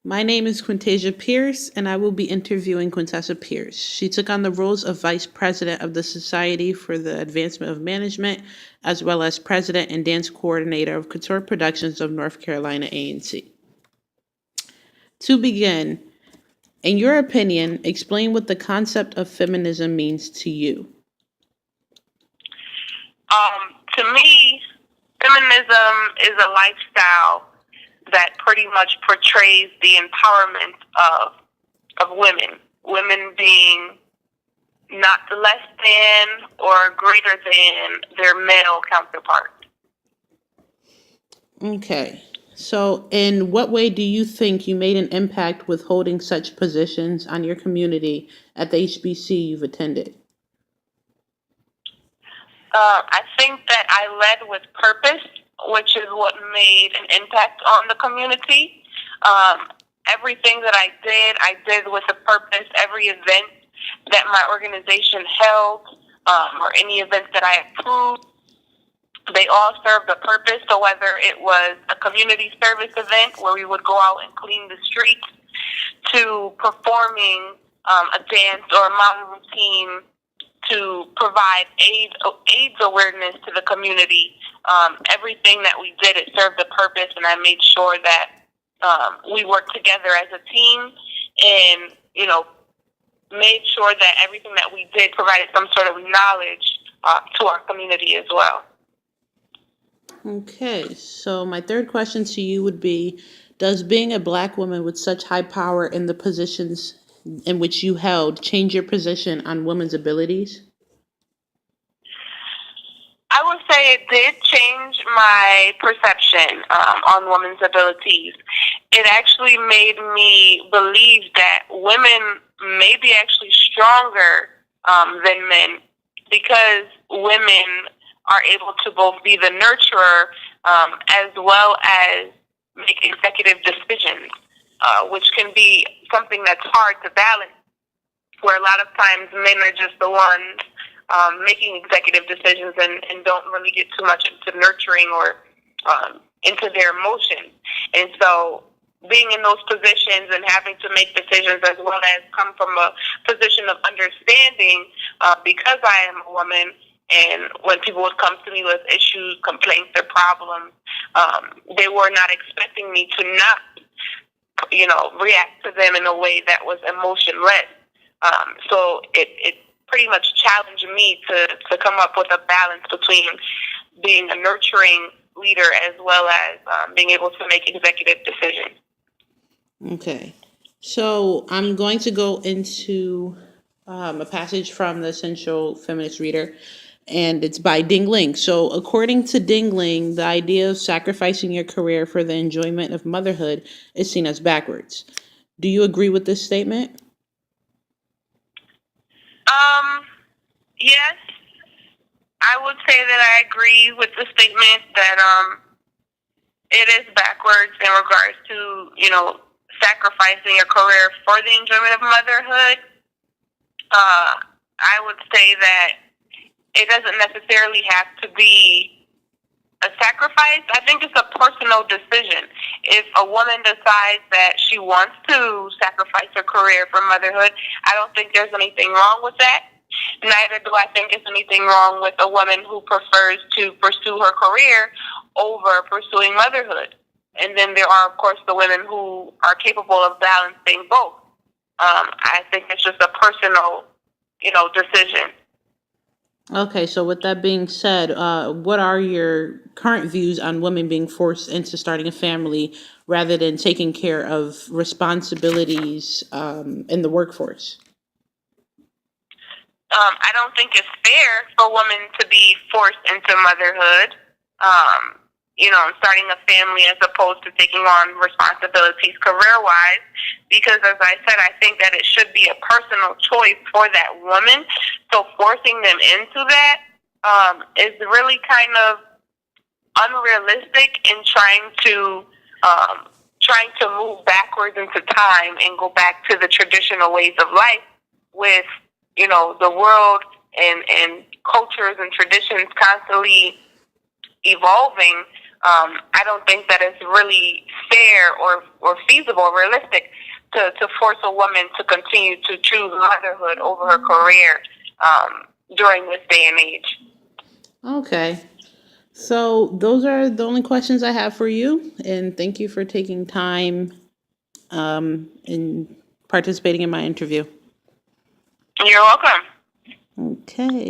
My name is Quentaisa Pierce, and I will be interviewing Quentaisa Pierce. She took on the roles of Vice President of the Society for the Advancement of Management, as well as President and Dance Coordinator of Couture Productions of North Carolina A&T. To begin, in your opinion, explain what the concept of feminism means to you. To me, feminism is a lifestyle that pretty much portrays the empowerment of women. Women being not less than or greater than their male counterparts. Okay. So, in what way do you think you made an impact with holding such positions on your community at the HBC you've attended? I think that I led with purpose, which is what made an impact on the community. Everything that I did with a purpose. Every event that my organization held, or any events that I approved, they all served a purpose. So whether it was a community service event where we would go out and clean the streets, to performing a dance or a model routine to provide AIDS awareness to the community. Everything that we did, it served a purpose, and I made sure that we worked together as a team, and made sure that everything that we did provided some sort of knowledge to our community as well. Okay, so my third question to you would be, does being a Black woman with such high power in the positions in which you held change your position on women's abilities? I would say it did change my perception on women's abilities. It actually made me believe that women may be actually stronger than men, because women are able to both be the nurturer as well as make executive decisions, which can be something that's hard to balance, where a lot of times men are just the ones making executive decisions and don't really get too much into nurturing or into their emotions. And so being in those positions and having to make decisions, as well as come from a position of understanding, because I am a woman, and when people would come to me with issues, complaints, or problems, they were not expecting me to not, react to them in a way that was emotionless. So it pretty much challenged me to come up with a balance between being a nurturing leader as well as being able to make executive decisions. Okay, so I'm going to go into a passage from the Essential Feminist Reader, and it's by Ding Ling. So, according to Ding Ling, the idea of sacrificing your career for the enjoyment of motherhood is seen as backwards. Do you agree with this statement? Yes, I would say that I agree with the statement that it is backwards in regards to, sacrificing your career for the enjoyment of motherhood. I would say that it doesn't necessarily have to be a sacrifice. I think it's a personal decision. If a woman decides that she wants to sacrifice her career for motherhood, I don't think there's anything wrong with that. Neither do I think there's anything wrong with a woman who prefers to pursue her career over pursuing motherhood. And then there are, of course, the women who are capable of balancing both. I think it's just a personal, decision. Okay, so with that being said, what are your current views on women being forced into starting a family rather than taking care of responsibilities in the workforce? I don't think it's fair for women to be forced into motherhood, starting a family as opposed to taking on responsibilities career-wise, because as I said, I think that it should be a personal choice for that woman. So forcing them into that is really kind of unrealistic in trying to move backwards into time and go back to the traditional ways of life with the world and cultures and traditions constantly evolving. I don't think that it's really fair or feasible or realistic to force a woman to continue to choose motherhood over her career during this day and age. Okay. So those are the only questions I have for you. And thank you for taking time in participating in my interview. You're welcome. Okay.